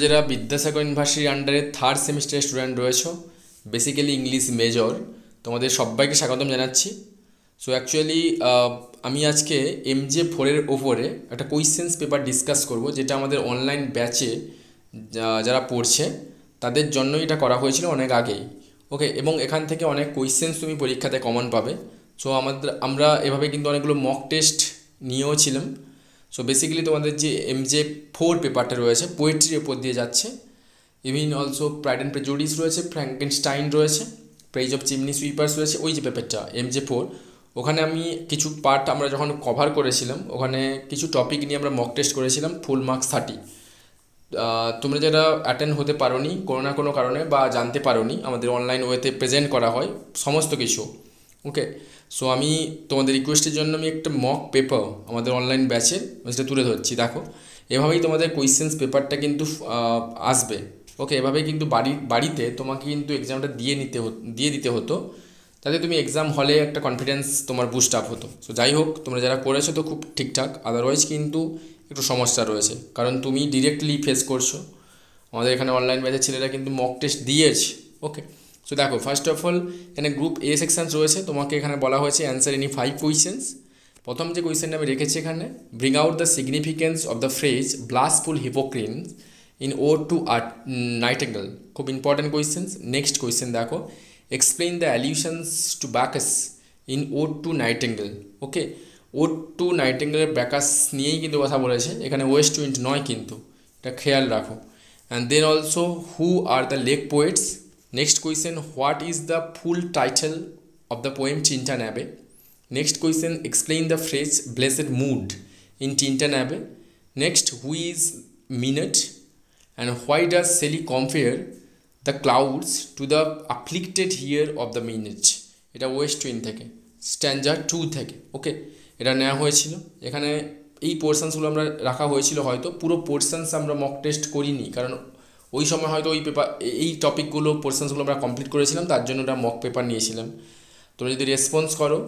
যারা বিদ্যাসাগর ইউনিভার্সিটির আন্ডারে থার্ড সেমিস্টারের স্টুডেন্ট রয়েছো, বেসিক্যালি ইংলিশ মেজর, তোমাদের সবাইকে স্বাগতম জানাচ্ছি। সো অ্যাকচুয়ালি আমি আজকে MJ4-এর ওপরে একটা কোয়েশ্চেন্স পেপার ডিসকাস করব, যেটা আমাদের অনলাইন ব্যাচে যারা পড়ছে তাদের জন্যই এটা করা হয়েছিল অনেক আগেই। ওকে, এবং এখান থেকে অনেক কোয়েশ্চেন্স তুমি পরীক্ষাতে কমন পাবে। সো আমরা এভাবে কিন্তু অনেকগুলো মক টেস্ট নিয়েও ছিলাম। সো বেসিক্যালি তোমাদের যে MJ4 পেপারটা রয়েছে পোয়েট্রির ওপর দিয়ে যাচ্ছে। Even also pride and prejudice রয়েছে, ফ্র্যাঙ্কেনস্টাইন রয়েছে, প্রেইজ অফ চিমনি সুইপার্স রয়েছে। ওই যে পেপারটা MJ4, ওখানে আমি কিছু পার্ট আমরা যখন কভার করেছিলাম, ওখানে কিছু টপিক নিয়ে আমরা মক টেস্ট করেছিলাম, ফুল মার্কস 30। তোমরা যারা অ্যাটেন্ড হতে পারোনি কোনো না কোনো কারণে বা জানতে পারোনি, আমাদের অনলাইন ওয়েতে প্রেজেন্ট করা হয় সমস্ত কিছু। ওকে, সো আমি তোমাদের রিকোয়েস্টের জন্য আমি একটা মক পেপার আমাদের অনলাইন ব্যাচের সেটা তুলে ধরছি। দেখো, এভাবেই তোমাদের কোয়েশ্চেন্স পেপারটা কিন্তু আসবে। ওকে, এভাবেই কিন্তু বাড়িতে তোমাকে কিন্তু এক্সামটা দিয়ে দিতে হতো, তাতে তুমি এক্সাম হলে একটা কনফিডেন্স তোমার বুস্ট আপ হতো। সো যাই হোক, তোমরা যারা করেছো তো খুব ঠিকঠাক, আদারওয়াইজ কিন্তু একটু সমস্যা রয়েছে, কারণ তুমি ডিরেক্টলি ফেস করছো। আমাদের এখানে অনলাইন ব্যাচের ছেলেরা কিন্তু মক টেস্ট দিয়েছে। ওকে, সো দেখো, ফার্স্ট অফ অল এখানে গ্রুপ এ সেকশানস রয়েছে। তোমাকে এখানে বলা হয়েছে অ্যান্সার এনি 5 কোয়েশ্চেন্স। প্রথম যে কোয়েশ্চেনটা আমি রেখেছি এখানে, bring out the significance of the phrase blushful Hippocrene in ode to nightingale. খুব ইম্পর্টেন্ট কোয়েশ্চেন্স। নেক্সট কোয়েশ্চেন দেখো, explain the allusions to Bacchus in ode to nightingale. Okay, ode to নাইটেঙ্গেলের Bacchus নিয়েই কিন্তু কথা বলেছে, এখানে ওয়েস্ট উইন্ড নয়, কিন্তু এটা খেয়াল রাখো। And then also, who are the lake poets. Next question, what is the full title of the poem Tintern Abbey. Next question, explain the phrase blessed mood in Tintin Abbey. Next, who is Minute and why does Shelley compare the clouds to the afflicted here of the minute? এটা West wind থেকে, স্ট্যান্ডার 2 থেকে। ওকে, এটা নেওয়া হয়েছিল। এখানে এই পোর্শনসগুলো আমরা রাখা হয়েছিল, হয়তো পুরো পোর্শনস আমরা মক টেস্ট করিনি, কারণ ওই সময় হয়তো ওই পেপার এই টপিকগুলো পোর্শনসগুলো আমরা কমপ্লিট করেছিলাম, তার জন্য ওটা মক পেপার নিয়েছিলাম। তোমরা যদি রেসপন্স করো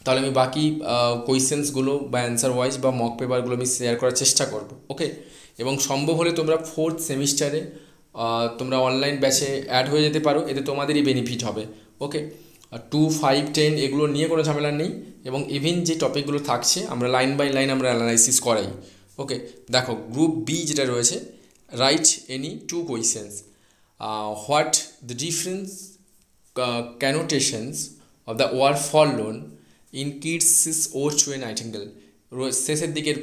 তাহলে আমি বাকি কোয়েশ্চেন্সগুলো বা অ্যান্সার ওয়াইজ বা মক পেপারগুলো আমি শেয়ার করার চেষ্টা করব। ওকে, এবং সম্ভব হলে তোমরা 4th সেমিস্টারে তোমরা অনলাইন ব্যাচে অ্যাড হয়ে যেতে পারো, এতে তোমাদেরই বেনিফিট হবে। ওকে, 2, 5, 10 এগুলো নিয়ে কোনো ঝামেলা নেই, এবং ইভিন যে টপিকগুলো থাকছে আমরা লাইন বাই লাইন আমরা অ্যানালাইসিস করাই। ওকে, দেখো, গ্রুপ বি যেটা রয়েছে, write any 2 questions. What the difference connotations of the word forlorn in Keats ode to a nightingale. শেষের দিকের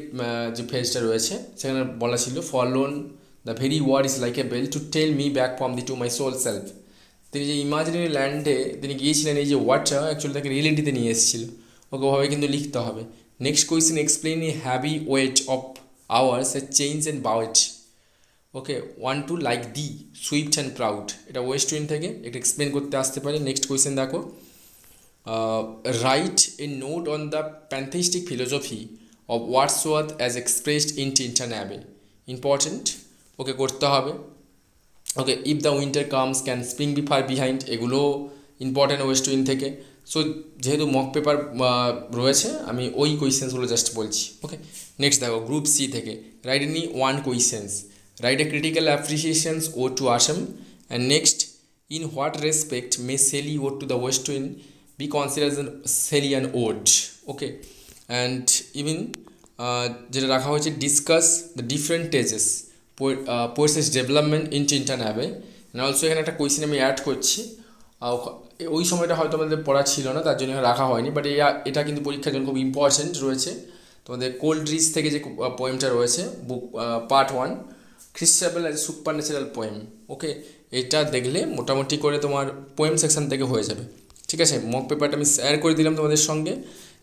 যে ফেজটা রয়েছে সেখানে বলা ছিল, forlorn the very word is like a bell to tell me back from thee to my sole self. তিনি যে ইমাজিনারি ল্যান্ডে তিনি গিয়েছিলেন, এই যে ওয়ার্ডটা অ্যাকচুয়ালি তাকে রিয়েলিটিতে নিয়ে এসেছিল। ওকে, ওভাবে কিন্তু লিখতে হবে। Next question, explain A heavy weight of hours A change and bout. Okay, one to like the Swift and proud, এটা ওয়েস্ট উইন্ড থেকে, এটা এক্সপ্লেন করতে আসতে পারে। নেক্সট কোয়েশ্চেন দেখো, write a note on the pantheistic philosophy of Wordsworth as expressed in Tintin Abbey. Important. Okay, করতে হবে। Okay, if the winter comes can spring be far behind, এগুলো important west wind থেকে। So যেহেতু mock paper রয়েছে, আমি ওই কোয়েশ্চেন্সগুলো just বলছি। ওকে, নেক্সট দেখো, গ্রুপ সি থেকে, write any 1 questions. Write a critical appreciations ode to autumn. And next, in what respect may Shelley ode to the west wind be considered as a Shelleyan ode. Okay, and even যেটা রাখা হয়েছে, discuss the different stages poets development in Tintern Abbey. And also এখানে একটা question আমি add করছি, ওই সময়টা হয়তো আমাদের পড়া ছিল না, তার জন্য রাখা হয়নি, বাট এটা কিন্তু পরীক্ষার জন্য খুব ইম্পর্টেন্ট রয়েছে। তোমাদের কোল্ড রিচ থেকে যে পোয়েমটা রয়েছে, book part 1, Christabel as supernatural poem. Okay, এটা দেখলে মোটামুটি করে তোমার পোয়েম সেকশন থেকে হয়ে যাবে। ঠিক আছে, মক পেপারটা আমি শেয়ার করে দিলাম তোমাদের সঙ্গে,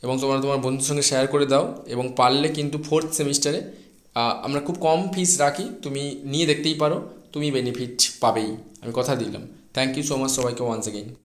এবং তোমরা তোমার বন্ধুর সঙ্গে শেয়ার করে দাও। এবং পারলে কিন্তু 4th সেমিস্টারে আমরা খুব কম ফিস রাখি, তুমি নিয়ে দেখতেই পারো, তুমি বেনিফিট পাবেই, আমি কথা দিলাম। থ্যাংক ইউ সো মাচ সবাইকে ওয়ান্স এগেইন।